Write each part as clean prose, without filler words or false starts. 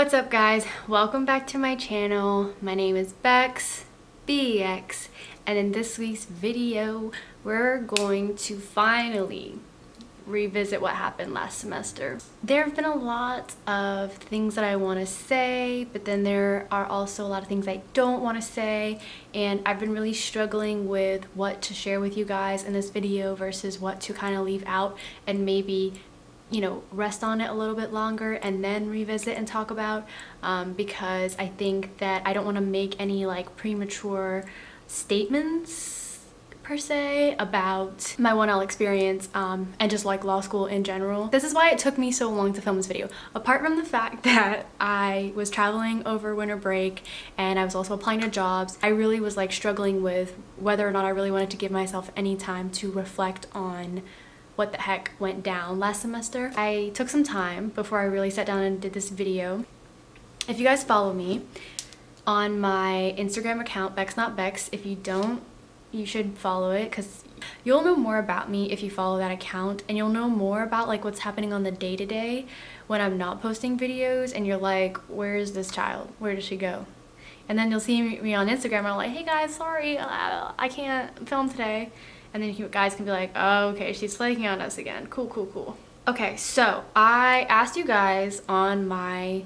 What's up guys? Welcome back to my channel. My name is Bex, BEX, and in this week's video, we're going to finally revisit what happened last semester. There have been a lot of things that I want to say, but then there are also a lot of things I don't want to say, and I've been really struggling with what to share with you guys in this video versus what to kind of leave out and maybe rest on it a little bit longer and then revisit and talk about, because I think that I don't want to make any like premature statements per se about my 1L experience and just like law school in general. This is why it took me so long to film this video. Apart from the fact that I was traveling over winter break and I was also applying to jobs, I really was like struggling with whether or not I really wanted to give myself any time to reflect on what the heck went down last semester. I took some time before I really sat down and did this video. If you guys follow me on my Instagram account, Bex Not Bex, if you don't, you should follow it because you'll know more about me if you follow that account, and you'll know more about like what's happening on the day-to-day when I'm not posting videos and you're like, where is this child? Where did she go? And then you'll see me on Instagram and I'm like, hey guys, sorry, I can't film today. And then you guys can be like, oh, okay, she's flaking on us again. Cool. Okay, so I asked you guys on my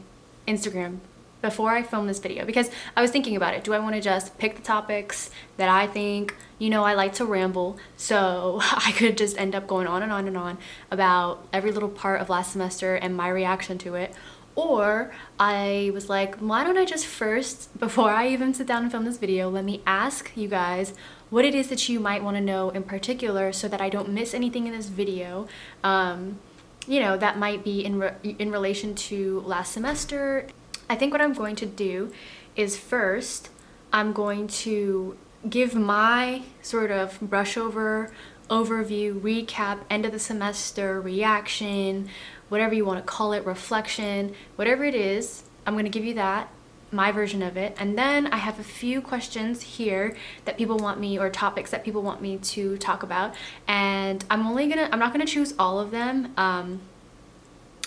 Instagram before I filmed this video, because I was thinking about it. Do I want to just pick the topics that I think, I like to ramble, so I could just end up going on and on and on about every little part of last semester and my reaction to it? Or I was like, why don't I just first, before I even sit down and film this video, let me ask you guys what it is that you might want to know in particular so that I don't miss anything in this video, that might be in relation to last semester. I think what I'm going to do is first, I'm going to give my sort of brush over, overview, recap, end of the semester, reaction, whatever you want to call it, reflection, whatever it is, I'm going to give you that, my version of it. And then I have a few questions here that people want me, or topics that people want me to talk about. And I'm not going to choose all of them.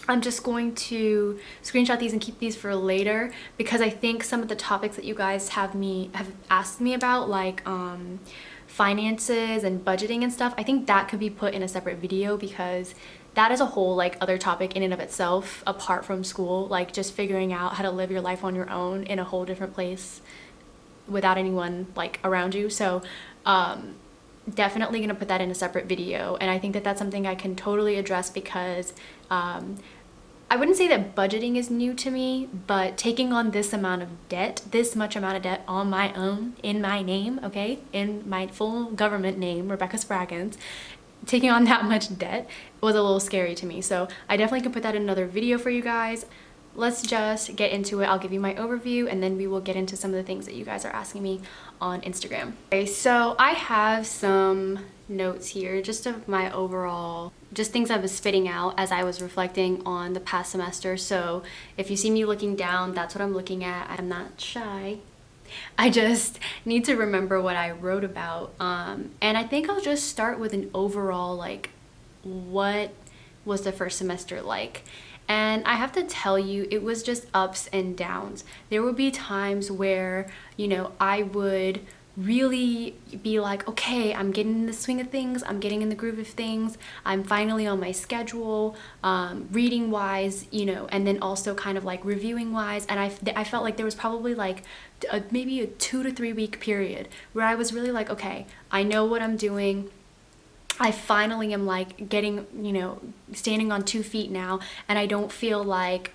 I'm just going to screenshot these and keep these for later, because I think some of the topics that you guys have asked me about, like finances and budgeting and stuff, I think that could be put in a separate video, because that is a whole like other topic in and of itself, apart from school, like just figuring out how to live your life on your own in a whole different place without anyone like around you. So definitely gonna put that in a separate video, and I think that that's something I can totally address, because I wouldn't say that budgeting is new to me, but taking on this much amount of debt on my own, in my name, okay, in my full government name, Rebecca Spraggins, taking on that much debt was a little scary to me. So I definitely can put that in another video for you guys. Let's just get into it. I'll give you my overview and then we will get into some of the things that you guys are asking me on Instagram. Okay, so I have some notes here just of my overall, just things I was spitting out as I was reflecting on the past semester. So if you see me looking down, that's what I'm looking at. I'm not shy. I just need to remember what I wrote about. And I think I'll just start with an overall, like, what was the first semester like? And I have to tell you, it was just ups and downs. There would be times where, I would really be like, okay, I'm getting in the swing of things, I'm getting in the groove of things, I'm finally on my schedule, reading wise, and then also kind of like reviewing wise. And I felt like there was probably like maybe a 2 to 3 week period where I was really like, okay, I know what I'm doing. I finally am like getting, standing on 2 feet now, and I don't feel like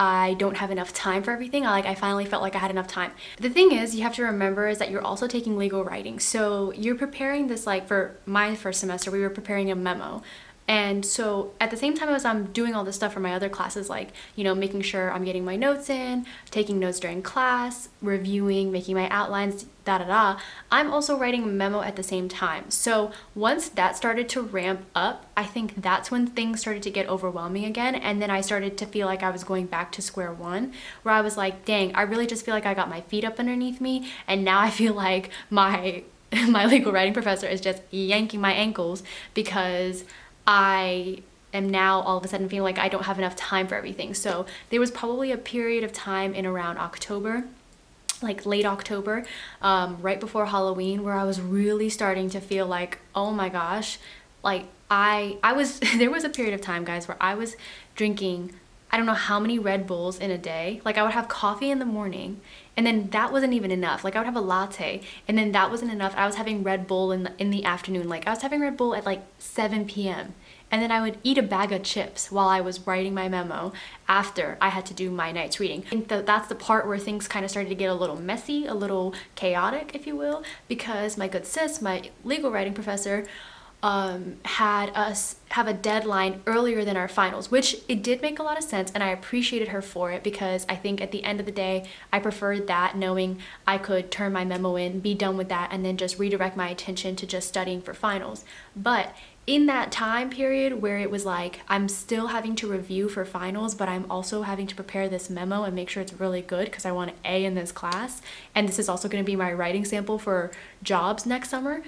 I don't have enough time for everything. I finally felt like I had enough time. The thing is, you have to remember is that you're also taking legal writing. So you're preparing this, like for my first semester, we were preparing a memo. And so at the same time as I'm doing all this stuff for my other classes, like, making sure I'm getting my notes in, taking notes during class, reviewing, making my outlines, I'm also writing a memo at the same time. So once that started to ramp up, I think that's when things started to get overwhelming again. And then I started to feel like I was going back to square one, where I was like, dang, I really just feel like I got my feet up underneath me. And now I feel like my legal writing professor is just yanking my ankles, because I am now all of a sudden feeling like I don't have enough time for everything. So there was probably a period of time in around October, like late October, right before Halloween, where I was really starting to feel like, oh my gosh, like I was there was a period of time, guys, where I was drinking I don't know how many Red Bulls in a day. Like I would have coffee in the morning and then that wasn't even enough. Like I would have a latte and then that wasn't enough. I was having Red Bull in the afternoon. Like I was having Red Bull at like 7 p.m. And then I would eat a bag of chips while I was writing my memo after I had to do my night's reading. I think that's the part where things kind of started to get a little messy, a little chaotic, if you will, because my good sis, my legal writing professor, had us have a deadline earlier than our finals, which it did make a lot of sense, and I appreciated her for it, because I think at the end of the day I preferred that, knowing I could turn my memo in, be done with that, and then just redirect my attention to just studying for finals. But in that time period where it was like I'm still having to review for finals, but I'm also having to prepare this memo and make sure it's really good because I want an A in this class, and this is also going to be my writing sample for jobs next summer,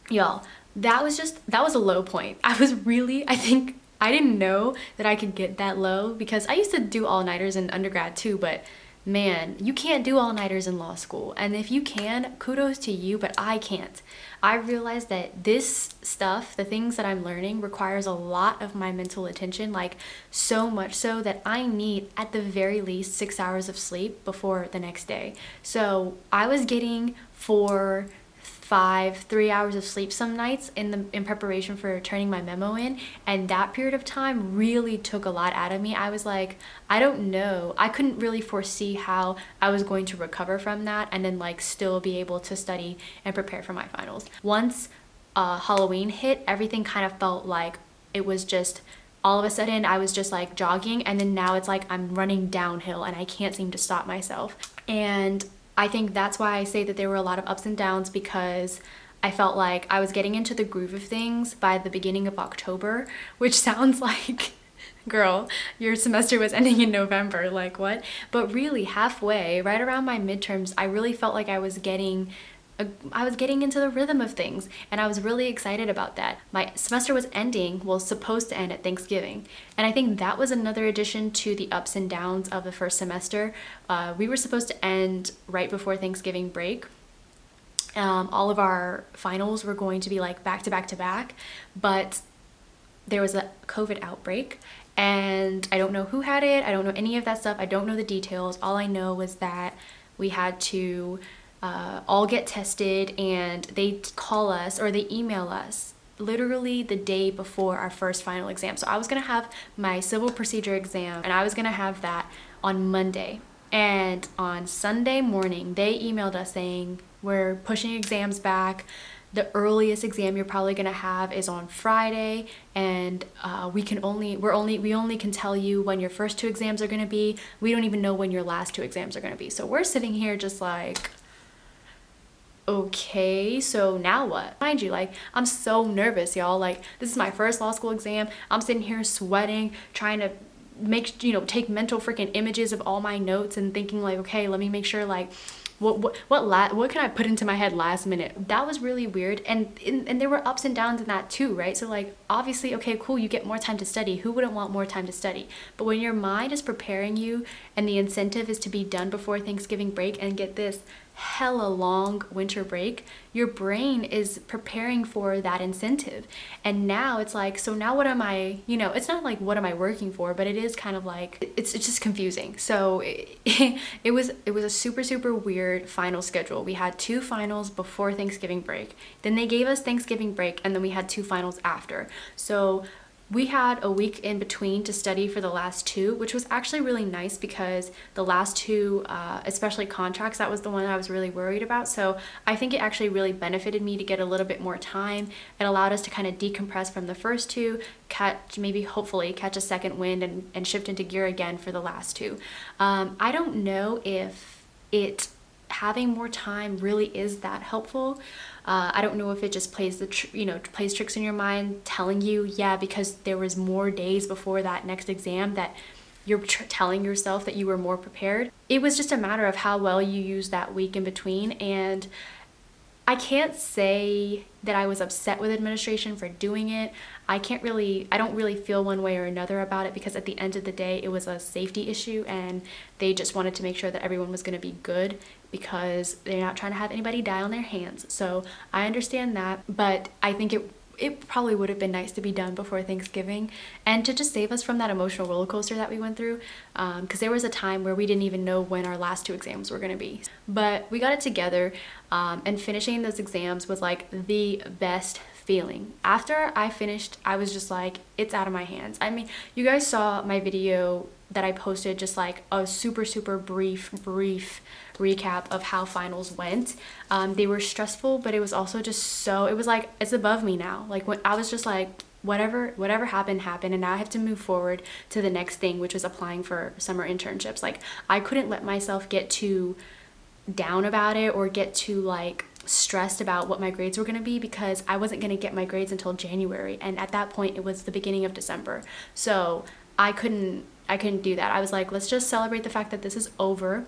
y'all, that was a low point. I think I didn't know that I could get that low, because I used to do all-nighters in undergrad too, but man, you can't do all-nighters in law school. And if you can, kudos to you, but I can't. I realized that this stuff, the things that I'm learning, requires a lot of my mental attention, like so much so that I need at the very least 6 hours of sleep before the next day. So I was getting 4, 5, 3 hours of sleep some nights in preparation for turning my memo in, and that period of time really took a lot out of me. I was like, I don't know, I couldn't really foresee how I was going to recover from that and then like still be able to study and prepare for my finals. Once Halloween hit, everything kind of felt like it was just all of a sudden I was just like jogging, and then now it's like I'm running downhill and I can't seem to stop myself. And I think that's why I say that there were a lot of ups and downs, because I felt like I was getting into the groove of things by the beginning of October, which sounds like, girl, your semester was ending in November, like what? But really halfway, right around my midterms, I really felt like I was getting into the rhythm of things, and I was really excited about that. My semester was ending, well, supposed to end at Thanksgiving, and I think that was another addition to the ups and downs of the first semester. We were supposed to end right before Thanksgiving break. All of our finals were going to be like back to back to back, but there was a COVID outbreak, and I don't know who had it. I don't know any of that stuff. I don't know the details. All I know was that we had to all get tested, and they call us or they email us literally the day before our first final exam. So I was gonna have my civil procedure exam, and I was gonna have that on Monday, and on Sunday morning they emailed us saying we're pushing exams back. The earliest exam you're probably gonna have is on Friday, and we only can tell you when your first 2 exams are gonna be. We don't even know when your last 2 exams are gonna be. So we're sitting here just like, okay, so now what? Mind you, like, I'm so nervous, y'all. Like, this is my first law school exam. I'm sitting here sweating, trying to take mental freaking images of all my notes and thinking like, okay, let me make sure like what can I put into my head last minute? That was really weird, and there were ups and downs in that too, right? So like, obviously, okay, cool, you get more time to study. Who wouldn't want more time to study? But when your mind is preparing you and the incentive is to be done before Thanksgiving break, and get this, hella long winter break, your brain is preparing for that incentive. And now it's like, so now what am I, it's not like what am I working for, but it is kind of like, it's just confusing. So it was a super weird final schedule. We had 2 finals before Thanksgiving break, then they gave us Thanksgiving break, and then we had 2 finals after. So we had a week in between to study for the last 2, which was actually really nice, because the last 2, especially contracts, that was the one I was really worried about. So I think it actually really benefited me to get a little bit more time. It allowed us to kind of decompress from the first 2, hopefully catch a second wind and shift into gear again for the last 2. I don't know if having more time really is that helpful. I don't know if it just plays plays tricks in your mind, telling you, yeah, because there was more days before that next exam, that you're telling yourself that you were more prepared. It was just a matter of how well you use that week in between. And I can't say that I was upset with administration for doing it. I don't really feel one way or another about it, because at the end of the day, it was a safety issue and they just wanted to make sure that everyone was going to be good, because they're not trying to have anybody die on their hands. So I understand that, but I think it probably would have been nice to be done before Thanksgiving, and to just save us from that emotional roller coaster that we went through, because there was a time where we didn't even know when our last 2 exams were going to be. But we got it together, and finishing those exams was like the best feeling. After I finished, I was just like, it's out of my hands. I mean, you guys saw my video that I posted, just like a super brief recap of how finals went. They were stressful, but it was also just it was like, it's above me now. Like, when I was just like, whatever happened, and now I have to move forward to the next thing, which was applying for summer internships. Like, I couldn't let myself get too down about it or get too like stressed about what my grades were going to be, because I wasn't going to get my grades until January, and at that point it was the beginning of December. So I couldn't do that. I was like, let's just celebrate the fact that this is over.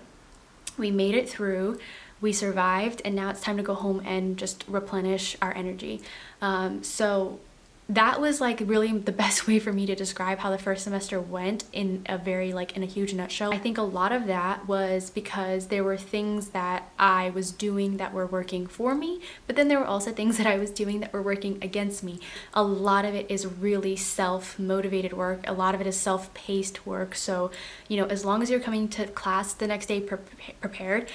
We made it through, we survived, and now it's time to go home and just replenish our energy. So that was like really the best way for me to describe how the first semester went, in a huge nutshell. I think a lot of that was because there were things that I was doing that were working for me, but then there were also things that I was doing that were working against me. A lot of it is really self-motivated work. A lot of it is self-paced work. So, as long as you're coming to class the next day prepared,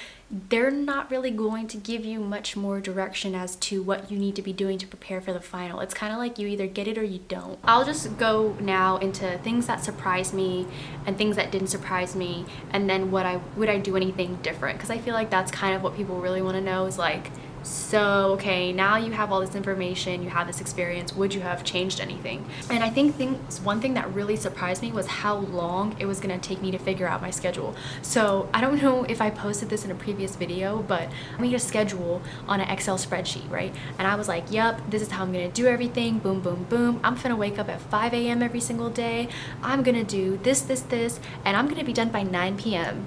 they're not really going to give you much more direction as to what you need to be doing to prepare for the final. It's kind of like you either get it or you don't. I'll just go now into things that surprised me and things that didn't surprise me, and then would I do anything different, because I feel like that's kind of what people really want to know, is like, so okay, now you have all this information, you have this experience, would you have changed anything? And I think one thing that really surprised me was how long it was going to take me to figure out my schedule. So I don't know if I posted this in a previous video, but I made a schedule on an Excel spreadsheet, right? And I was like, yep, this is how I'm going to do everything, boom boom boom. I'm gonna wake up at 5 a.m. every single day, I'm gonna do this, and I'm gonna be done by 9 p.m.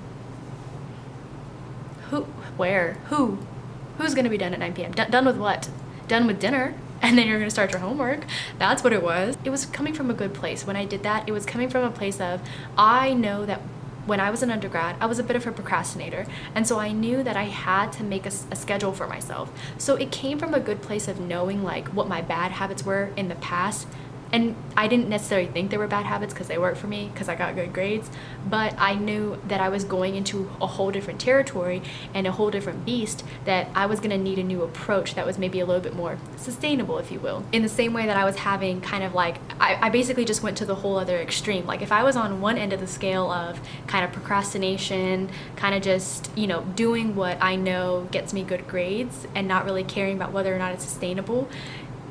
Who's gonna be done at 9 p.m.? Done with what? Done with dinner, and then you're gonna start your homework. That's what it was. It was coming from a good place. When I did that, it was coming from a place of, I know that when I was an undergrad, I was a bit of a procrastinator, and so I knew that I had to make a schedule for myself. So it came from a good place of knowing like what my bad habits were in the past. And I didn't necessarily think they were bad habits, because they worked for me, because I got good grades, but I knew that I was going into a whole different territory and a whole different beast, that I was gonna need a new approach that was maybe a little bit more sustainable, if you will. In the same way that I was having kind of like, I basically just went to the whole other extreme. Like, if I was on one end of the scale of kind of procrastination, kind of just, doing what I know gets me good grades and not really caring about whether or not it's sustainable,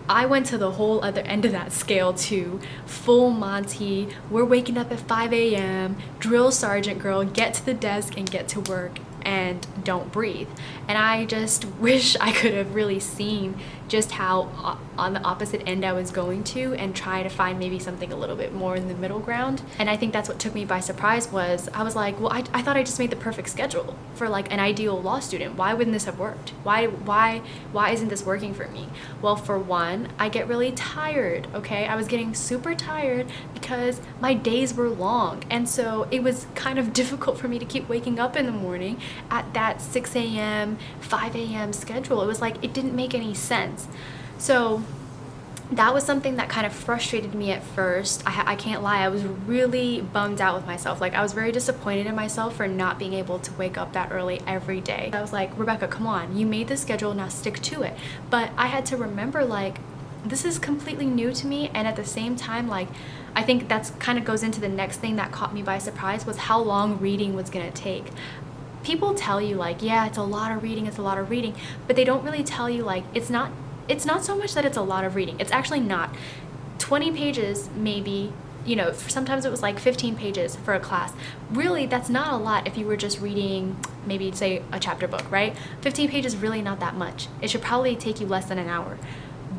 I went to the whole other end of that scale to full Monty. We're waking up at 5 a.m., drill sergeant girl, get to the desk and get to work and don't breathe. And I just wish I could have really seen just how on the opposite end I was going to, and try to find maybe something a little bit more in the middle ground. And I think that's what took me by surprise. Was I was like, well, I thought I just made the perfect schedule for like an ideal law student. Why wouldn't this have worked? Why isn't this working for me? Well, for one, I get really tired, okay? I was getting super tired because my days were long, and so it was kind of difficult for me to keep waking up in the morning at that 6 a.m., 5 a.m. schedule. It was like, it didn't make any sense. So that was something that kind of frustrated me at first. I can't lie, I was really bummed out with myself. Like, I was very disappointed in myself for not being able to wake up that early every day. I was like, Rebecca, come on, you made the schedule, now stick to it. But I had to remember, like, this is completely new to me, and at the same time, like, I think that's kind of goes into the next thing that caught me by surprise, was how long reading was gonna take. People tell you like, yeah, it's a lot of reading, but they don't really tell you like, it's not so much that it's a lot of reading. It's actually not. 20 pages maybe, sometimes it was like 15 pages for a class. Really, that's not a lot if you were just reading maybe, say, a chapter book, right? 15 pages is really not that much. It should probably take you less than an hour.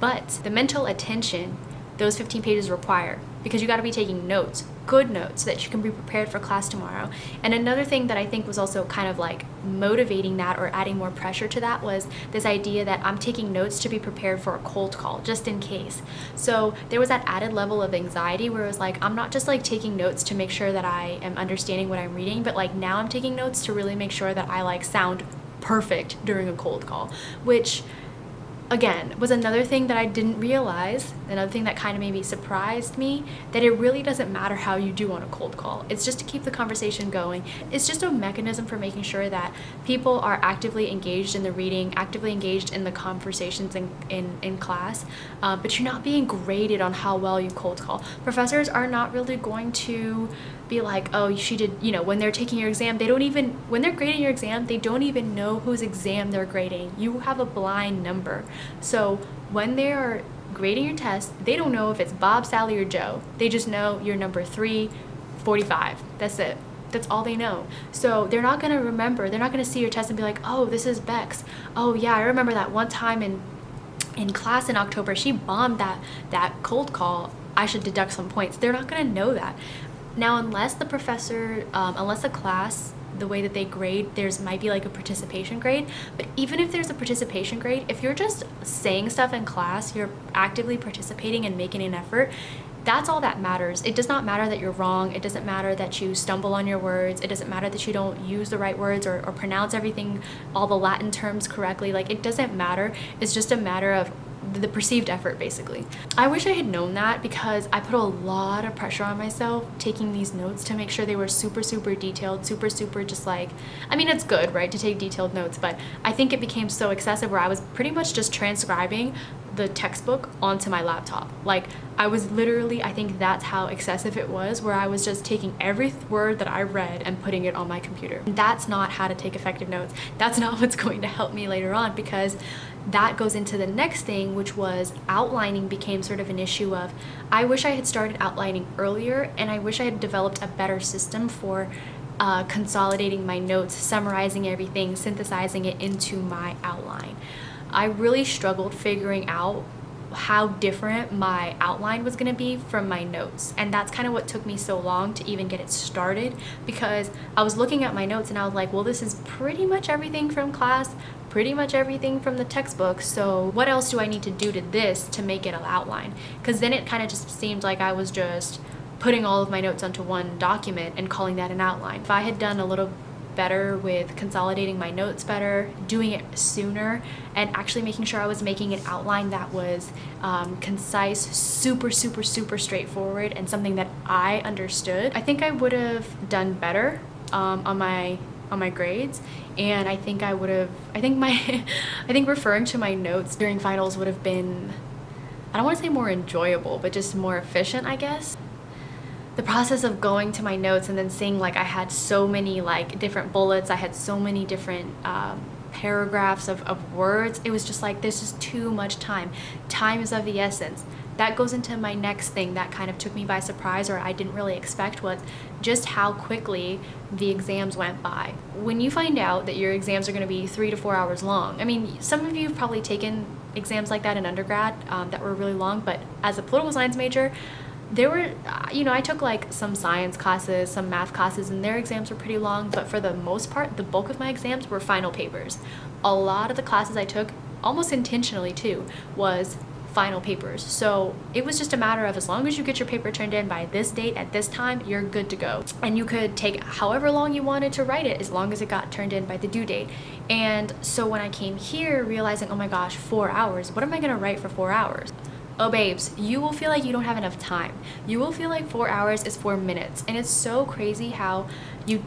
But the mental attention those 15 pages require, because you got to be taking notes, good notes, so that you can be prepared for class tomorrow. And another thing that I think was also kind of like motivating that or adding more pressure to that was this idea that I'm taking notes to be prepared for a cold call, just in case. So there was that added level of anxiety where it was like, I'm not just like taking notes to make sure that I am understanding what I'm reading, but like now I'm taking notes to really make sure that I like sound perfect during a cold call, which again was another thing that I didn't realize, another thing that kind of maybe surprised me, that it really doesn't matter how you do on a cold call. It's just to keep the conversation going. It's just a mechanism for making sure that people are actively engaged in the reading, actively engaged in the conversations in class, but you're not being graded on how well you cold call. Professors are not really going to be like, oh, she did, you know, when they're taking your exam, they don't even, when they're grading your exam, they don't even know whose exam they're grading. You have a blind number. So when they're grading your test, they don't know if it's Bob, Sally, or Joe. They just know you're number 345. That's it. That's all they know. So they're not going to remember, they're not going to see your test and be like, oh, this is Bex. Oh yeah, I remember that one time in class in October, she bombed that cold call. I should deduct some points. They're not going to know that. Now, unless the professor, unless the class, the way that they grade, there's might be like a participation grade, but even if there's a participation grade, if you're just saying stuff in class, you're actively participating and making an effort, that's all that matters. It does not matter that you're wrong. It doesn't matter that you stumble on your words. It doesn't matter that you don't use the right words or pronounce everything, all the Latin terms correctly. Like, it doesn't matter. It's just a matter of the perceived effort, basically. I wish I had known that, because I put a lot of pressure on myself taking these notes to make sure they were super, super detailed, super, super just like, I mean, it's good, right, to take detailed notes, but I think it became so excessive where I was pretty much just transcribing the textbook onto my laptop. Like, I was literally, I think that's how excessive it was, where I was just taking every word that I read and putting it on my computer. That's not how to take effective notes. That's not what's going to help me later on, because that goes into the next thing, which was outlining became sort of an issue of, I wish I had started outlining earlier, and I wish I had developed a better system for consolidating my notes, summarizing everything, synthesizing it into my outline. I really struggled figuring out how different my outline was going to be from my notes, and that's kind of what took me so long to even get it started, because I was looking at my notes and I was like, well, this is pretty much everything from class, pretty much everything from the textbook, so what else do I need to do to this to make it an outline? Because then it kind of just seemed like I was just putting all of my notes onto one document and calling that an outline. If I had done a little better with consolidating my notes better, doing it sooner, and actually making sure I was making an outline that was concise, super, super, super straightforward, and something that I understood, I think I would have done better on my grades. And I think I would have, I think referring to my notes during finals would have been, I don't want to say more enjoyable, but just more efficient, I guess. The process of going to my notes and then seeing like I had so many like different bullets, I had so many different paragraphs of words, it was just like, this is too much time. Time is of the essence. That goes into my next thing that kind of took me by surprise, or I didn't really expect, was just how quickly the exams went by. When you find out that your exams are going to be 3 to 4 hours long, I mean, some of you have probably taken exams like that in undergrad that were really long, but as a political science major, there were, you know, I took like some science classes, some math classes, and their exams were pretty long, but for the most part, the bulk of my exams were final papers. A lot of the classes I took, almost intentionally too, was final papers. So it was just a matter of, as long as you get your paper turned in by this date at this time, you're good to go. And you could take however long you wanted to write it, as long as it got turned in by the due date. And so when I came here realizing, oh my gosh, 4 hours, what am I gonna write for 4 hours? Oh babes, you will feel like you don't have enough time. You will feel like 4 hours is 4 minutes. And it's so crazy how you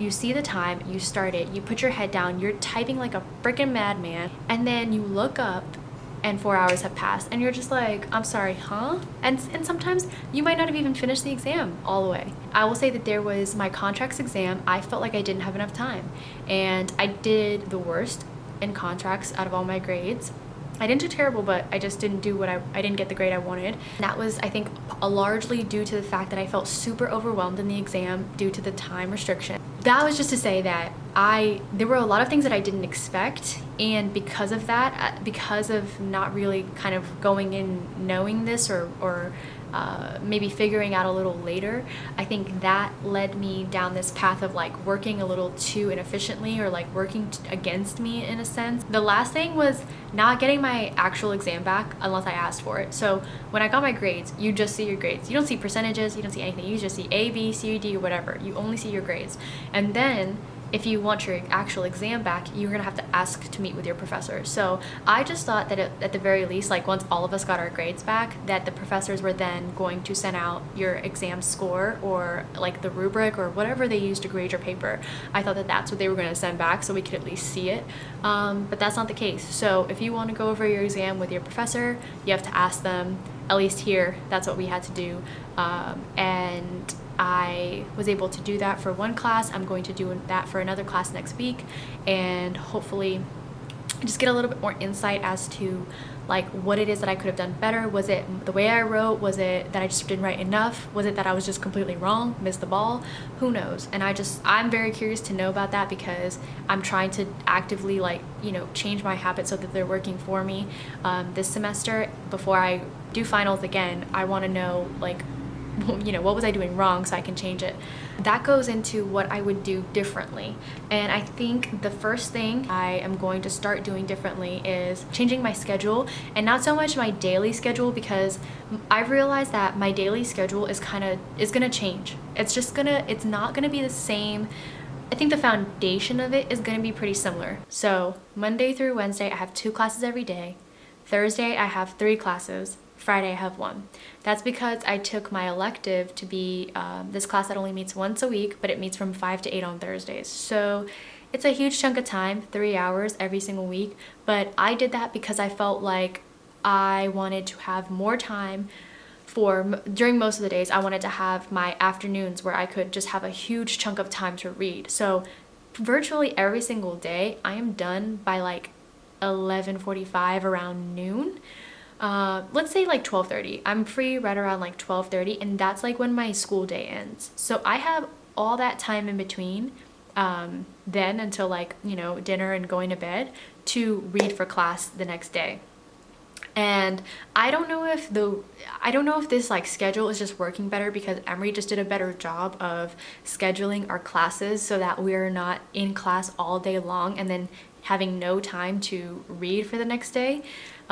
see the time, you start it, you put your head down, you're typing like a freaking madman, and then you look up and 4 hours have passed and you're just like, I'm sorry, huh? And sometimes you might not have even finished the exam all the way. I will say that there was my contracts exam, I felt like I didn't have enough time, and I did the worst in contracts out of all my grades. I didn't do terrible, but I just didn't do what I didn't get the grade I wanted. And that was, I think, largely due to the fact that I felt super overwhelmed in the exam due to the time restriction. That was just to say that there were a lot of things that I didn't expect, and because of that, because of not really kind of going in knowing this or maybe figuring out a little later, I think that led me down this path of like working a little too inefficiently, or like working against me in a sense. The last thing was not getting my actual exam back unless I asked for it. So when I got my grades, you just see your grades. You don't see percentages, you don't see anything. You just see A, B, C, D, or whatever. You only see your grades. And then if you want your actual exam back, you're gonna have to ask to meet with your professor. So I just thought that at the very least, like once all of us got our grades back, that the professors were then going to send out your exam score or like the rubric or whatever they use to grade your paper. I thought that that's what they were gonna send back so we could at least see it. But that's not the case. So if you wanna go over your exam with your professor, you have to ask them. At least here, that's what we had to do. And I was able to do that for one class. I'm going to do that for another class next week, and hopefully just get a little bit more insight as to like what it is that I could have done better. Was it the way I wrote? Was it that I just didn't write enough? Was it that I was just completely wrong, missed the ball? Who knows? And I'm very curious to know about that, because I'm trying to actively like, you know, change my habits so that they're working for me this semester. Before I do finals again, I want to know like, you know, what was I doing wrong so I can change it. That goes into what I would do differently. And I think the first thing I am going to start doing differently is changing my schedule, and not so much my daily schedule, because I've realized that my daily schedule is gonna change. It's not gonna be the same. I think the foundation of it is gonna be pretty similar. So Monday through Wednesday, I have 2 classes every day. Thursday, I have 3 classes. Friday I have 1. That's because I took my elective to be this class that only meets once a week, but it meets from 5 to 8 on Thursdays. So it's a huge chunk of time, 3 hours every single week. But I did that because I felt like I wanted to have more time during most of the days. I wanted to have my afternoons where I could just have a huge chunk of time to read. So virtually every single day I am done by like 11:45, around noon. Let's say like 12:30. I'm free right around like 12:30, and that's like when my school day ends. So I have all that time in between then until like, you know, dinner and going to bed to read for class the next day. And I don't know if this like schedule is just working better because Emory just did a better job of scheduling our classes so that we're not in class all day long and then having no time to read for the next day.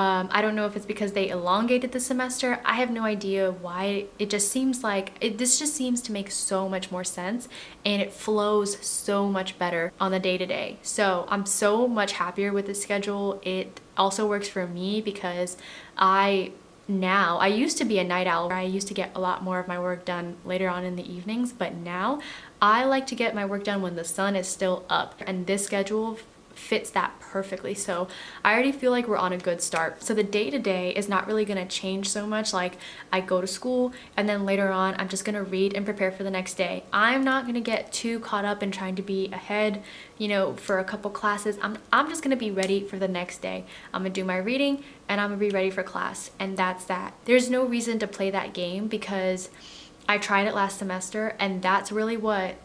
I don't know if it's because they elongated the semester. I have no idea why. It just seems like this just seems to make so much more sense, and it flows so much better on the day-to-day. So I'm so much happier with the schedule. It also works for me because I used to be a night owl. I used to get a lot more of my work done later on in the evenings, but now I like to get my work done when the sun is still up, and this schedule fits that perfectly. So I already feel like we're on a good start. So the day-to-day is not really gonna change so much. Like I go to school and then later on I'm just gonna read and prepare for the next day. I'm not gonna get too caught up in trying to be ahead, you know, for a couple classes. I'm just gonna be ready for the next day. I'm gonna do my reading and I'm gonna be ready for class, and that's that. There's no reason to play that game because I tried it last semester, and that's really what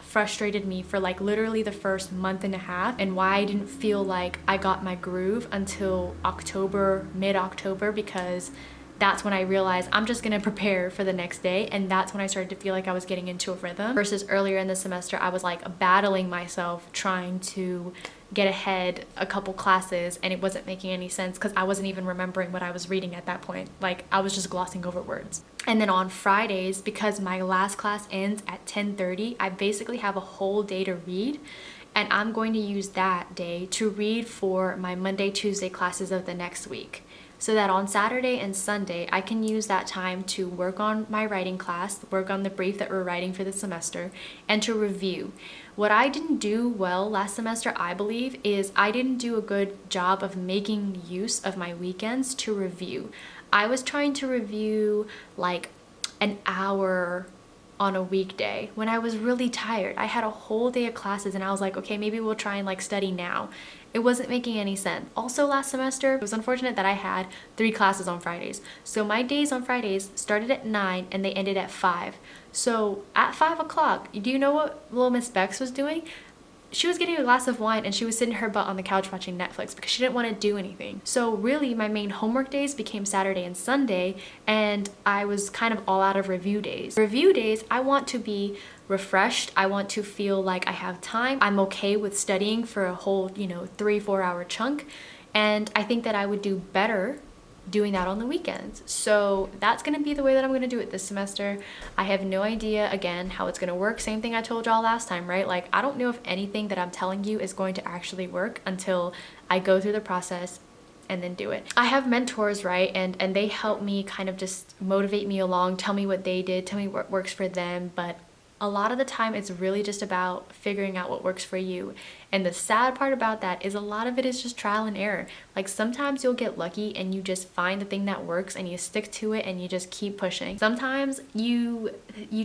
frustrated me for like literally the first month and a half, and why I didn't feel like I got my groove until October, mid-October, because that's when I realized I'm just gonna prepare for the next day, and that's when I started to feel like I was getting into a rhythm. Versus earlier in the semester, I was like battling myself trying to get ahead a couple classes, and it wasn't making any sense because I wasn't even remembering what I was reading at that point. Like I was just glossing over words. And then on Fridays, because my last class ends at 10:30, I basically have a whole day to read, and I'm going to use that day to read for my Monday, Tuesday classes of the next week. So that on Saturday and Sunday, I can use that time to work on my writing class, work on the brief that we're writing for the semester, and to review. What I didn't do well last semester, I believe, is I didn't do a good job of making use of my weekends to review. I was trying to review like an hour on a weekday when I was really tired. I had a whole day of classes and I was like, okay, maybe we'll try and like study now. It wasn't making any sense. Also last semester, it was unfortunate that I had 3 classes on Fridays. So my days on Fridays started at 9 and they ended at 5. So at 5 o'clock, do you know what little Miss Bex was doing? She was getting a glass of wine and she was sitting her butt on the couch watching Netflix because she didn't want to do anything. So really my main homework days became Saturday and Sunday, and I was kind of all out of review days. Review days, I want to be refreshed. I want to feel like I have time. I'm okay with studying for a whole, 3-4 hour chunk. And I think that I would do better doing that on the weekends. So that's gonna be the way that I'm gonna do it this semester. I have no idea, again, how it's gonna work. Same thing I told y'all last time, right? Like, I don't know if anything that I'm telling you is going to actually work until I go through the process and then do it. I have mentors, right? And they help me kind of just motivate me along, tell me what they did, tell me what works for them. But a lot of the time it's really just about figuring out what works for you. And the sad part about that is a lot of it is just trial and error. Like sometimes you'll get lucky and you just find the thing that works and you stick to it and you just keep pushing. Sometimes you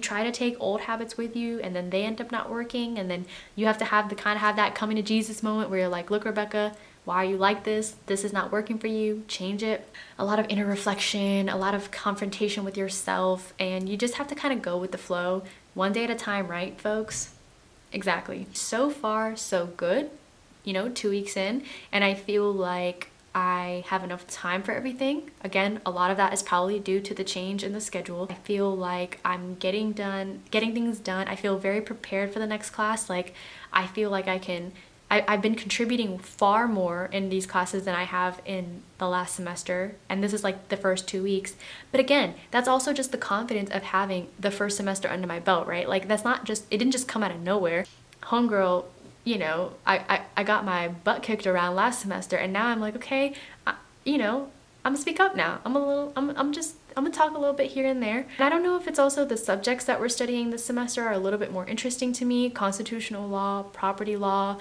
try to take old habits with you and then they end up not working, and then you have to have that coming to Jesus moment where you're like, look, Rebecca, why are you like this? This is not working for you. Change it. A lot of inner reflection, a lot of confrontation with yourself, and you just have to kind of go with the flow. One day at a time, right, folks? Exactly. So far, so good. 2 weeks in, and I feel like I have enough time for everything. Again, a lot of that is probably due to the change in the schedule. I feel like I'm getting things done. I feel very prepared for the next class. Like, I feel like I've been contributing far more in these classes than I have in the last semester, and this is like the first 2 weeks. But again, that's also just the confidence of having the first semester under my belt, right? Like, it didn't just come out of nowhere. Homegirl, I got my butt kicked around last semester, and now I'm like, okay, I'm gonna speak up now. I'm gonna talk a little bit here and there. And I don't know if it's also the subjects that we're studying this semester are a little bit more interesting to me. Constitutional law, property law.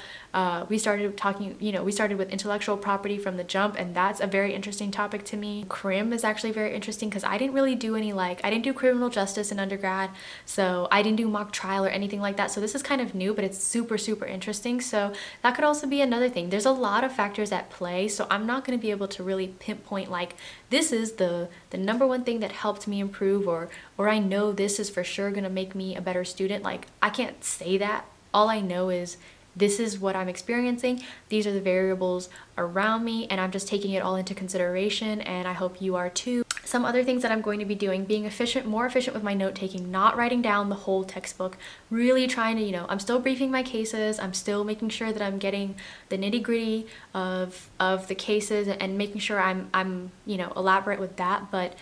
We started with intellectual property from the jump, and that's a very interesting topic to me. Crim is actually very interesting because I didn't really do I didn't do criminal justice in undergrad, so I didn't do mock trial or anything like that. So this is kind of new, but it's super, super interesting. So that could also be another thing. There's a lot of factors at play, so I'm not gonna be able to really pinpoint like, this is the number one thing that helped me improve, or I know this is for sure gonna make me a better student. Like, I can't say that. All I know is this is what I'm experiencing. These are the variables around me, and I'm just taking it all into consideration, and I hope you are too. Some other things that I'm going to be doing: being more efficient with my note taking, not writing down the whole textbook, really trying to, I'm still briefing my cases, I'm still making sure that I'm getting the nitty-gritty of the cases and making sure I'm elaborate with that, but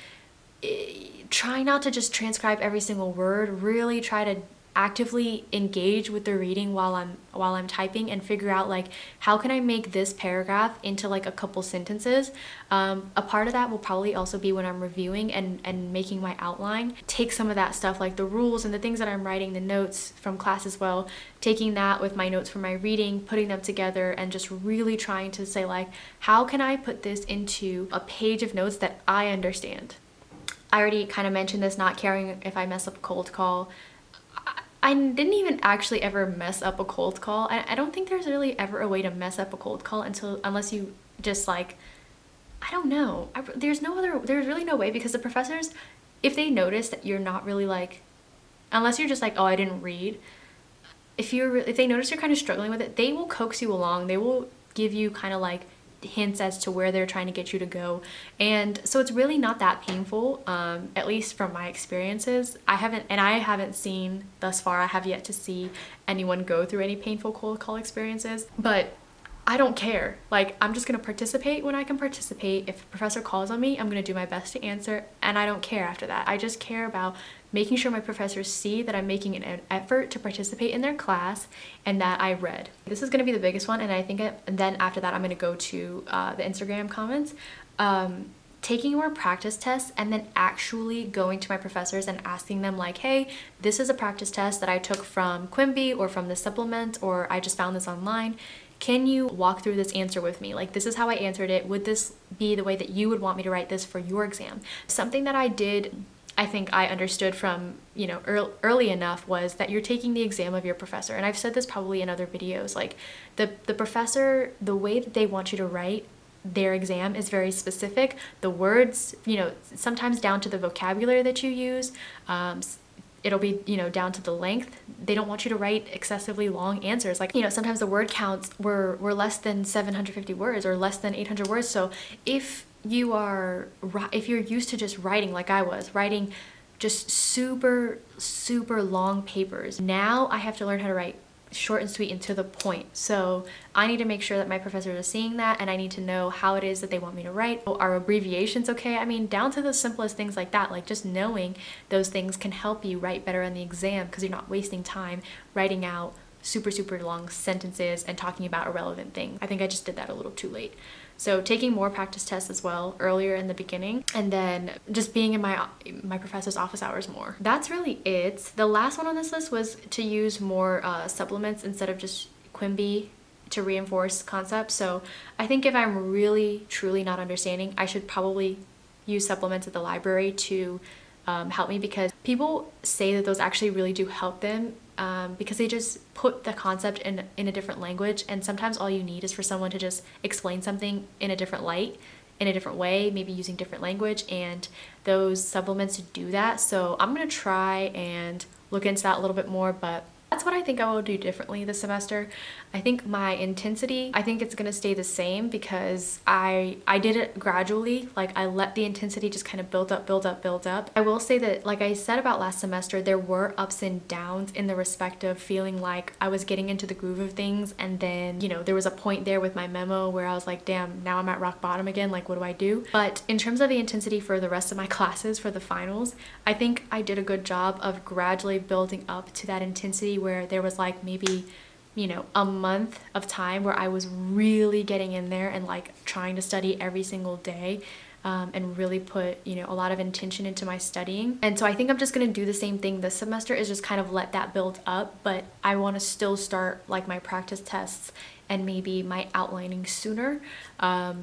try not to just transcribe every single word. Really try to actively engage with the reading while I'm typing and figure out like, how can I make this paragraph into like a couple sentences. A part of that will probably also be when I'm reviewing and making my outline. Take some of that stuff, like the rules and the things that I'm writing, the notes from class as well, taking that with my notes from my reading, putting them together, and just really trying to say like, how can I put this into a page of notes that I understand. I already kind of mentioned this, not caring if I mess up a cold call. I didn't even actually ever mess up a cold call. I don't think there's really ever a way to mess up a cold call unless you just like, I don't know. There's really no way, because the professors, if they notice that you're not really like, unless you're just like, oh, I didn't read. If they notice you're kind of struggling with it, they will coax you along. They will give you kind of like hints as to where they're trying to get you to go, and so it's really not that painful, at least from my experiences. I haven't seen thus far, I have yet to see anyone go through any painful cold call experiences, but I don't care. Like, I'm just gonna participate when I can participate. If a professor calls on me, I'm gonna do my best to answer, and I don't care after that. I just care about making sure my professors see that I'm making an effort to participate in their class and that I read. This is gonna be the biggest one, and I think then after that I'm gonna go to the Instagram comments. Taking more practice tests and then actually going to my professors and asking them like, hey, this is a practice test that I took from Quimby or from the supplement, or I just found this online. Can you walk through this answer with me? Like, this is how I answered it. Would this be the way that you would want me to write this for your exam? Something that I did I think I understood from, you know, early enough was that you're taking the exam of your professor. And I've said this probably in other videos, like the professor, the way that they want you to write their exam is very specific. The words, you know, sometimes down to the vocabulary that you use, it'll be, you know, down to the length. They don't want you to write excessively long answers. Like, you know, sometimes the word counts were less than 750 words or less than 800 words. So if you're used to just writing like I was, writing just super long papers, now I have to learn how to write short and sweet and to the point. So I need to make sure that my professors are seeing that, and I need to know how it is that they want me to write. Are abbreviations okay? I mean, down to the simplest things like that. Like just knowing those things can help you write better on the exam, because you're not wasting time writing out super long sentences and talking about irrelevant things. I think I just did that a little too late. So taking more practice tests as well earlier in the beginning, and then just being in my professor's office hours more. That's really it. The last one on this list was to use more supplements instead of just Quimby to reinforce concepts. So I think if I'm really truly not understanding, I should probably use supplements at the library to help me, because people say that those actually really do help them, because they just put the concept in a different language, and sometimes all you need is for someone to just explain something in a different light, in a different way, maybe using different language, and those supplements do that. So I'm gonna try and look into that a little bit more, but that's what I think I will do differently this semester. I think my intensity, I think it's gonna stay the same, because I did it gradually. Like I let the intensity just kind of build up. I will say that, like I said about last semester, there were ups and downs in the respect of feeling like I was getting into the groove of things, and then, you know, there was a point there with my memo where I was like, damn, now I'm at rock bottom again, like what do I do? But in terms of the intensity for the rest of my classes for the finals, I think I did a good job of gradually building up to that intensity, where there was like maybe, you know, a month of time where I was really getting in there and like trying to study every single day, and really put, you know, a lot of intention into my studying. And so I think I'm just gonna do the same thing this semester, is just kind of let that build up, but I want to still start like my practice tests and maybe my outlining sooner,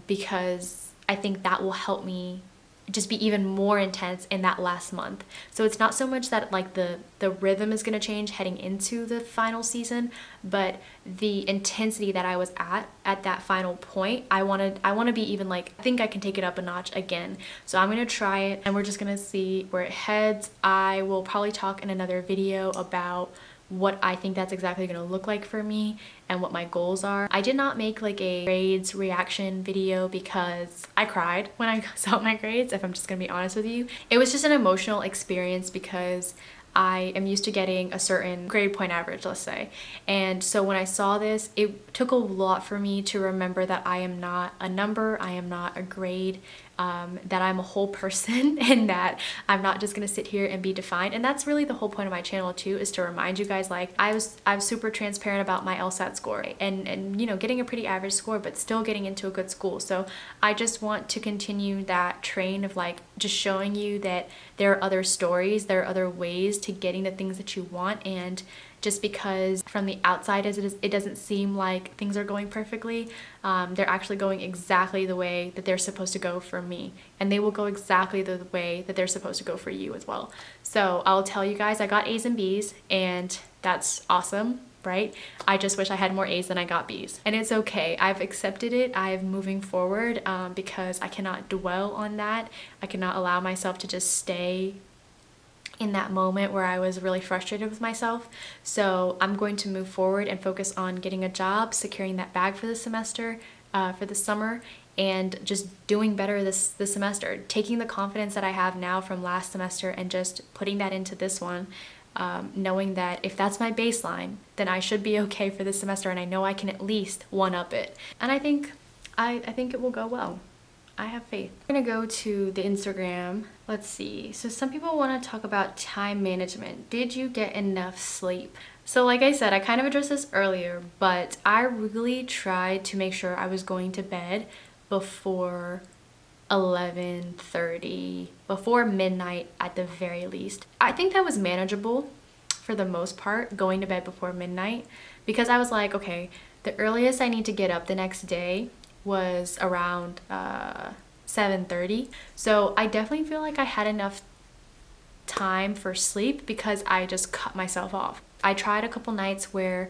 because I think that will help me just be even more intense in that last month. So it's not so much that like the rhythm is going to change heading into the final season, but the intensity that I was at that final point, I want to be even like, I think I can take it up a notch again. So I'm going to try it, and we're just going to see where it heads. I will probably talk in another video about what I think that's exactly going to look like for me and what my goals are. I did not make like a grades reaction video because I cried when I saw my grades, if I'm just gonna be honest with you. It was just an emotional experience, because I am used to getting a certain grade point average, let's say. And so when I saw this, it took a lot for me to remember that I am not a number, I am not a grade, that I'm a whole person, and that I'm not just gonna sit here and be defined. And that's really the whole point of my channel too, is to remind you guys, like I was super transparent about my LSAT score, and you know, getting a pretty average score, but still getting into a good school. So I just want to continue that train of like just showing you that there are other stories, there are other ways to getting the things that you want. And just because from the outside as it doesn't seem like things are going perfectly, they're actually going exactly the way that they're supposed to go for me, and they will go exactly the way that they're supposed to go for you as well. So I'll tell you guys, I got A's and B's, and that's awesome, right? I just wish I had more A's than I got B's, and it's okay. I've accepted it. I'm moving forward, because I cannot dwell on that. I cannot allow myself to just stay in that moment where I was really frustrated with myself. So I'm going to move forward and focus on getting a job, securing that bag for the semester, for the summer, and just doing better this semester. Taking the confidence that I have now from last semester and just putting that into this one, knowing that if that's my baseline, then I should be okay for this semester, and I know I can at least one-up it. And I think it will go well. I have faith. I'm gonna go to the Instagram. Let's see. So some people want to talk about time management. Did you get enough sleep? So like I said, I kind of addressed this earlier, but I really tried to make sure I was going to bed before 11:30, before midnight at the very least. I think that was manageable for the most part, going to bed before midnight, because I was like, okay, the earliest I need to get up the next day was around 7:30. So I definitely feel like I had enough time for sleep because I just cut myself off. I tried a couple nights where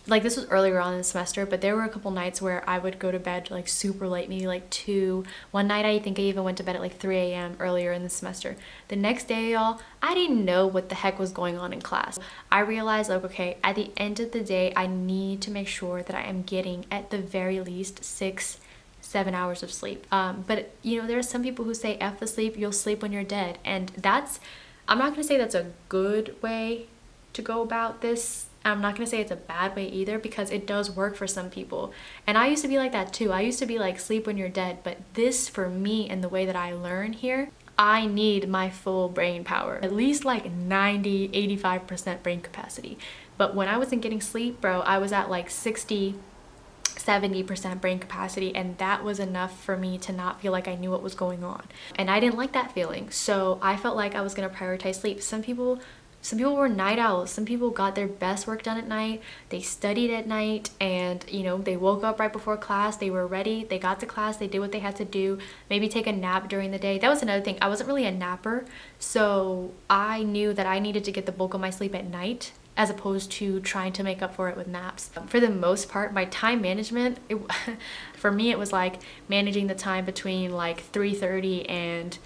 like this was earlier on in the semester, but there were a couple nights where I would go to bed like super late, maybe like 2. One night I think I even went to bed at like 3 a.m. earlier in the semester. The next day, y'all, I didn't know what the heck was going on in class. I realized like, okay, at the end of the day, I need to make sure that I am getting at the very least 6-7 hours of sleep. But you know, there are some people who say F the sleep, you'll sleep when you're dead. And I'm not gonna say that's a good way to go about this. I'm not gonna say it's a bad way either, because it does work for some people. And I used to be like that too. I used to be like, sleep when you're dead. But this, for me and the way that I learn here, I need my full brain power, at least like 90-85% brain capacity. But when I wasn't getting sleep, bro, I was at like 60-70% brain capacity, and that was enough for me to not feel like I knew what was going on. And I didn't like that feeling, so I felt like I was gonna prioritize sleep. Some people were night owls. Some people got their best work done at night. They studied at night, and you know, they woke up right before class, they were ready, they got to class, they did what they had to do, maybe take a nap during the day. That was another thing. I wasn't really a napper, so I knew that I needed to get the bulk of my sleep at night as opposed to trying to make up for it with naps. For the most part, my time management, for me it was like managing the time between like 3:30 and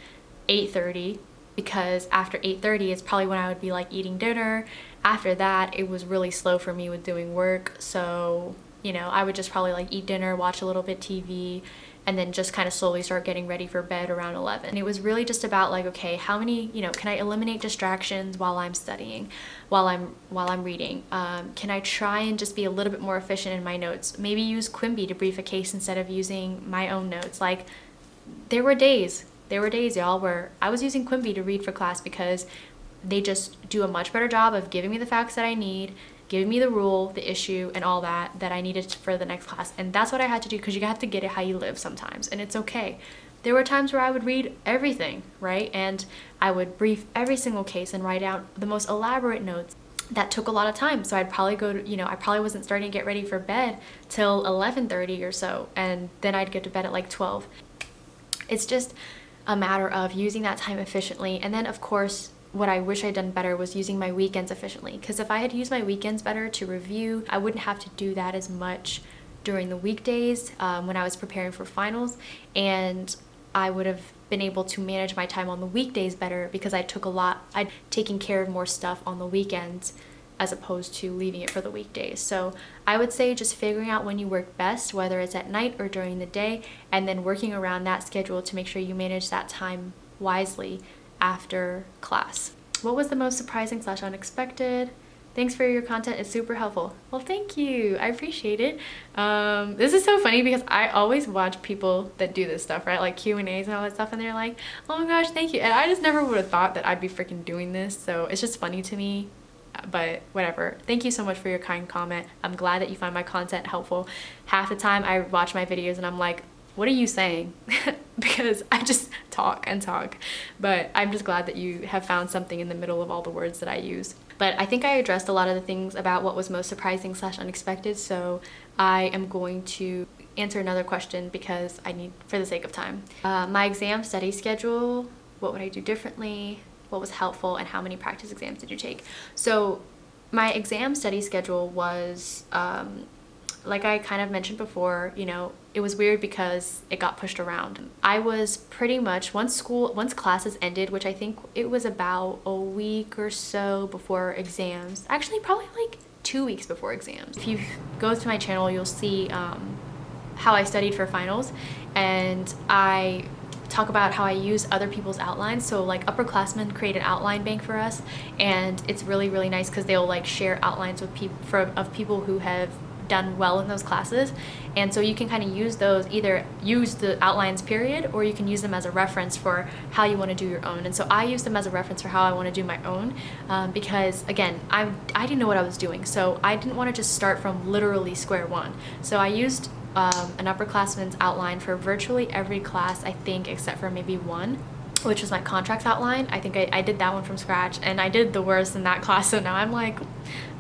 8:30, because after 8:30 it's probably when I would be like eating dinner. After that, it was really slow for me with doing work, so you know, I would just probably like eat dinner, watch a little bit TV, and then just kind of slowly start getting ready for bed around 11. And it was really just about like, okay, how many, you know, can I eliminate distractions while I'm studying, while I'm reading? Can I try and just be a little bit more efficient in my notes? Maybe use Quimby to brief a case instead of using my own notes. Like, there were days, y'all, where I was using Quimby to read for class because they just do a much better job of giving me the facts that I need, giving me the rule, the issue, and all that I needed for the next class. And that's what I had to do, because you have to get it how you live sometimes, and it's okay. There were times where I would read everything, right? And I would brief every single case and write out the most elaborate notes. That took a lot of time, so I'd probably go to, you know, I probably wasn't starting to get ready for bed till 11:30 or so, and then I'd get to bed at like 12. It's just a matter of using that time efficiently. And then of course, what I wish I'd done better was using my weekends efficiently, because if I had used my weekends better to review, I wouldn't have to do that as much during the weekdays when I was preparing for finals, and I would have been able to manage my time on the weekdays better, because I'd taken care of more stuff on the weekends as opposed to leaving it for the weekdays. So I would say just figuring out when you work best, whether it's at night or during the day, and then working around that schedule to make sure you manage that time wisely after class. What was the most surprising / unexpected? Thanks for your content, it's super helpful. Well, thank you, I appreciate it. This is so funny because I always watch people that do this stuff, right? Like Q&As and all that stuff, and they're like, oh my gosh, thank you. And I just never would have thought that I'd be freaking doing this, so it's just funny to me. But whatever. Thank you so much for your kind comment. I'm glad that you find my content helpful. Half the time I watch my videos and I'm like, what are you saying? Because I just talk and talk. But I'm just glad that you have found something in the middle of all the words that I use. But I think I addressed a lot of the things about what was most surprising / unexpected, so I am going to answer another question because I need, for the sake of time. My exam study schedule, what would I do differently? What was helpful, and how many practice exams did you take? So my exam study schedule was, like I kind of mentioned before, you know, it was weird because it got pushed around. I was pretty much, once classes ended, which I think it was about a week or so before exams, actually probably like 2 weeks before exams. If you go to my channel, you'll see how I studied for finals, and I talk about how I use other people's outlines. So like upperclassmen create an outline bank for us, and it's really, really nice because they'll like share outlines with people who have done well in those classes. And so you can kind of use those, either use the outlines period, or you can use them as a reference for how you want to do your own. And so I use them as a reference for how I want to do my own, because again, I didn't know what I was doing, so I didn't want to just start from literally square one. So I used an upperclassman's outline for virtually every class, I think, except for maybe one, which was my contracts outline. I think I did that one from scratch, and I did the worst in that class, so now I'm like,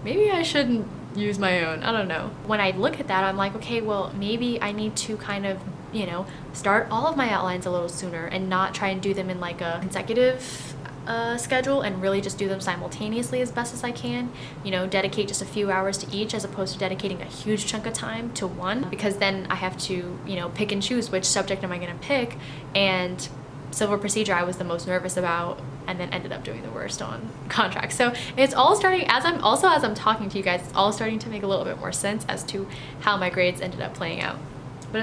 maybe I shouldn't use my own, I don't know. When I look at that, I'm like, okay, well, maybe I need to kind of, you know, start all of my outlines a little sooner and not try and do them in like a consecutive schedule and really just do them simultaneously as best as I can. You know, dedicate just a few hours to each as opposed to dedicating a huge chunk of time to one, because then I have to, you know, pick and choose which subject am I going to pick. And civil procedure I was the most nervous about, and then ended up doing the worst on contracts. So it's all starting, as I'm talking to you guys, it's all starting to make a little bit more sense as to how my grades ended up playing out. But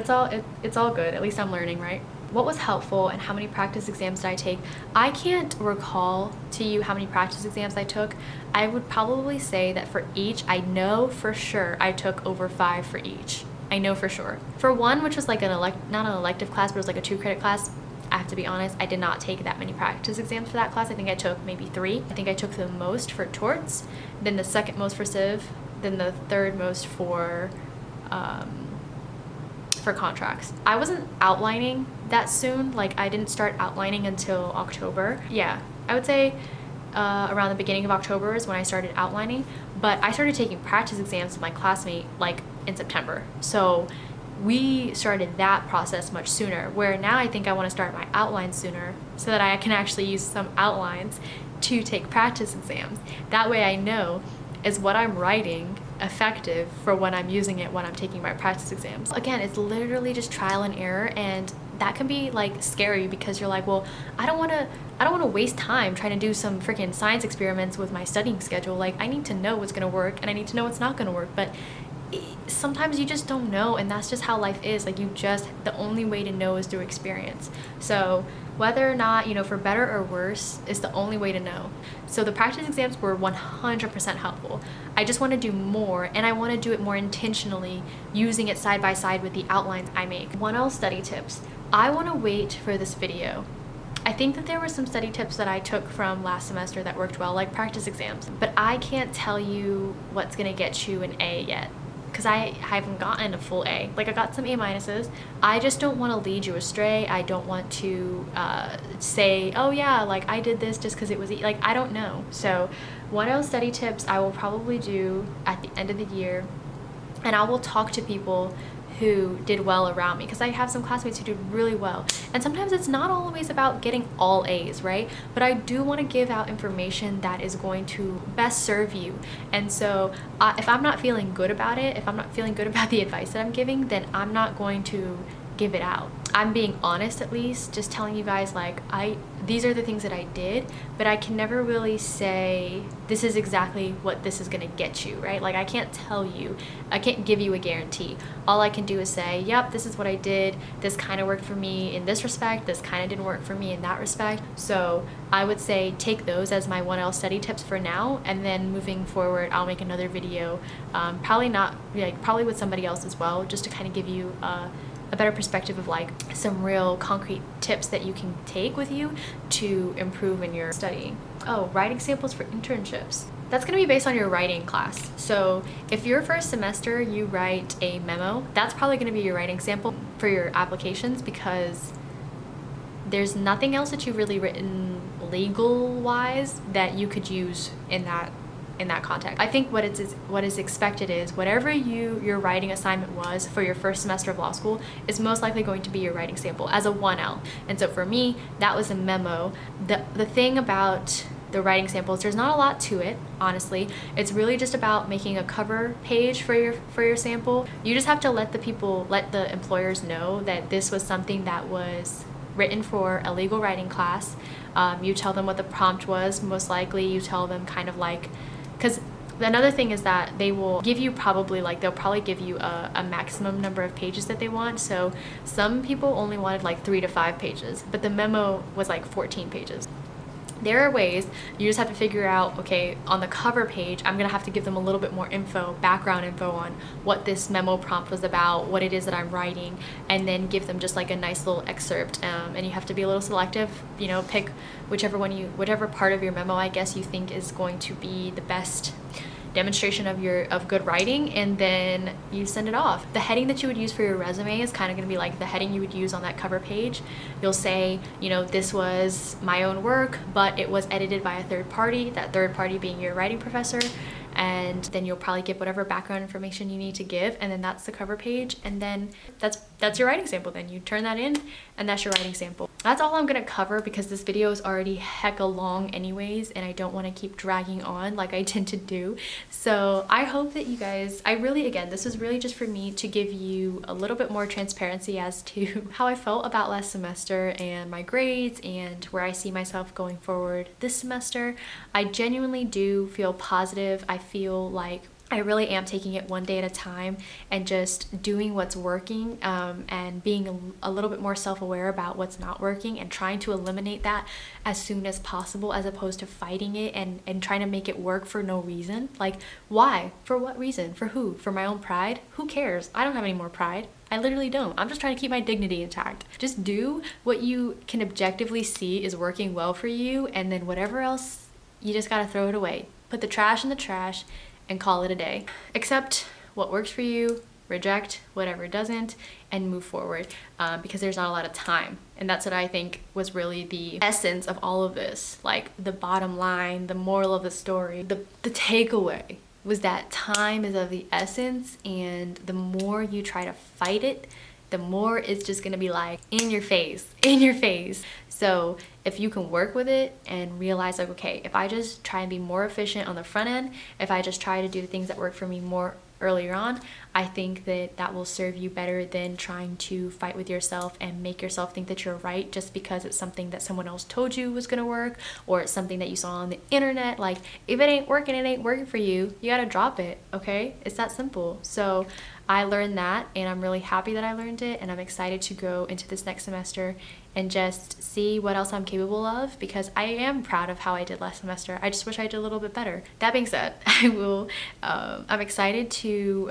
it's all good. At least I'm learning, right? What was helpful and how many practice exams did I take? I can't recall to you how many practice exams I took. I would probably say that for each, I know for sure I took over 5 for each. I know for sure. For one, which was like not an elective class, but it was like a 2-credit class, I have to be honest, I did not take that many practice exams for that class. I think I took maybe 3. I think I took the most for torts, then the second most for civ, then the third most for contracts. I wasn't outlining that soon. Like, I didn't start outlining until October. Yeah, I would say around the beginning of October is when I started outlining, but I started taking practice exams with my classmate like in September. So we started that process much sooner, where now I think I want to start my outline sooner so that I can actually use some outlines to take practice exams. That way I know, is what I'm writing effective for when I'm using it when I'm taking my practice exams. Again, it's literally just trial and error, and that can be like scary because you're like, well, I don't want to waste time trying to do some freaking science experiments with my studying schedule. Like, I need to know what's going to work and I need to know what's not going to work. But sometimes you just don't know, and that's just how life is. Like, the only way to know is through experience. So whether or not, you know, for better or worse, is the only way to know. So the practice exams were 100% helpful. I just want to do more, and I want to do it more intentionally, using it side by side with the outlines I make. 1L study tips. I want to wait for this video. I think that there were some study tips that I took from last semester that worked well, like practice exams, but I can't tell you what's going to get you an A yet, because I haven't gotten a full A. Like, I got some A minuses. I just don't want to lead you astray. I don't want to say, oh yeah, like I did this just because it was like, I don't know. So 1L study tips I will probably do at the end of the year, and I will talk to people who did well around me, because I have some classmates who did really well. And sometimes it's not always about getting all A's, right? But I do want to give out information that is going to best serve you. And so if I'm not feeling good about it, if I'm not feeling good about the advice that I'm giving, then I'm not going to give it out. I'm being honest, at least, just telling you guys, like, these are the things that I did, but I can never really say this is exactly what this is gonna get you, right? Like, I can't tell you, I can't give you a guarantee. All I can do is say, yep, this is what I did, this kind of worked for me in this respect, this kind of didn't work for me in that respect. So I would say take those as my 1L study tips for now, and then moving forward I'll make another video, probably with somebody else as well, just to kind of give you a better perspective of like some real concrete tips that you can take with you to improve in your studying. Oh, writing samples for internships. That's going to be based on your writing class. So if your first semester you write a memo, that's probably going to be your writing sample for your applications, because there's nothing else that you've really written legal-wise that you could use in that context. I think what is expected is whatever your writing assignment was for your first semester of law school is most likely going to be your writing sample as a 1L. And so for me, that was a memo. The thing about the writing samples, there's not a lot to it, honestly. It's really just about making a cover page for your sample. You just have to let the employers know that this was something that was written for a legal writing class. You tell them what the prompt was, most likely. You tell them kind of like, because another thing is that they will give you they'll probably give you a maximum number of pages that they want. So some people only wanted like 3 to 5 pages, but the memo was like 14 pages. There are ways, you just have to figure out, okay, on the cover page, I'm gonna have to give them a little bit more background info on what this memo prompt was about, what it is that I'm writing, and then give them just like a nice little excerpt. And you have to be a little selective, you know, pick whatever part of your memo, I guess, you think is going to be the best demonstration of good writing, and then you send it off. The heading that you would use for your resume is kind of going to be like the heading you would use on that cover page. You'll say, you know, this was my own work, but it was edited by a third party, that third party being your writing professor. And then you'll probably give whatever background information you need to give, and then that's the cover page, and then that's your writing sample. Then you turn that in, and that's your writing sample. that's all I'm gonna cover because this video is already hecka long anyways, and I don't want to keep dragging on like I tend to do. So I hope that you guys, again, this is really just for me to give you a little bit more transparency as to how I felt about last semester and my grades and where I see myself going forward this semester. I genuinely do feel positive. I feel like I really am taking it one day at a time and just doing what's working, and being a little bit more self-aware about what's not working and trying to eliminate that as soon as possible, as opposed to fighting it and trying to make it work for no reason. Like, why? For what reason? For who? For my own pride? Who cares? I don't have any more pride. I literally don't. I'm just trying to keep my dignity intact. Just do what you can objectively see is working well for you, and then whatever else, you just gotta throw it away. Put the trash in the trash and call it a day. Accept what works for you, reject whatever doesn't, and move forward, because there's not a lot of time. And that's what I think was really the essence of all of this. Like, the bottom line, the moral of the story, the takeaway was that time is of the essence, and the more you try to fight it, the more it's just gonna be like in your face, in your face. So if you can work with it and realize, like, okay, if I just try and be more efficient on the front end, if I just try to do the things that work for me more earlier on, I think that that will serve you better than trying to fight with yourself and make yourself think that you're right just because it's something that someone else told you was gonna work, or it's something that you saw on the internet. Like, if it ain't working for you, you gotta drop it, okay? It's that simple. So I learned that, and I'm really happy that I learned it, and I'm excited to go into this next semester and just see what else I'm capable of, because I am proud of how I did last semester. I just wish I did a little bit better. That being said, I'm excited to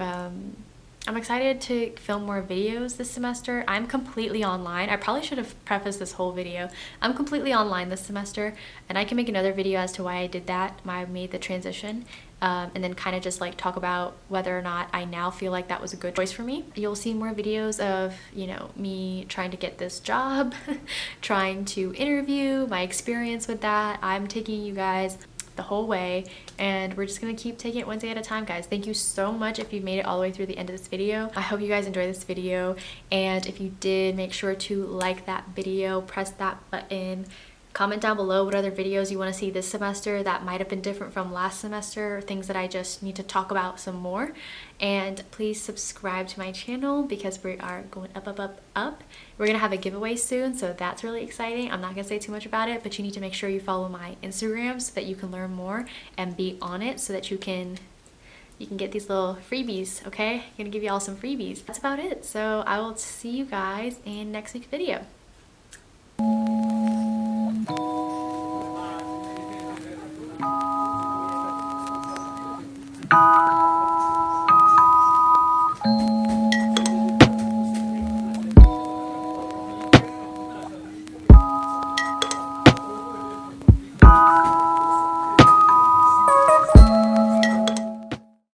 film more videos this semester. I'm completely online. I probably should have prefaced this whole video. I'm completely online this semester, and I can make another video as to why I did that, why I made the transition, and then kind of just like talk about whether or not I now feel like that was a good choice for me. You'll see more videos of, you know, me trying to get this job, trying to interview, my experience with that. I'm taking you guys the whole way, and we're just gonna keep taking it one day at a time, guys. Thank you so much if you've made it all the way through the end of this video. I hope you guys enjoyed this video, and if you did, make sure to like that video, press that button, comment down below what other videos you want to see this semester that might have been different from last semester, or things that I just need to talk about some more. And please subscribe to my channel because we are going up. We're gonna have a giveaway soon, so that's really exciting. I'm not gonna say too much about it, but you need to make sure you follow my Instagram so that you can learn more and be on it, so that you can get these little freebies, okay? I'm gonna give you all some freebies. That's about it. So I will see you guys in next week's video.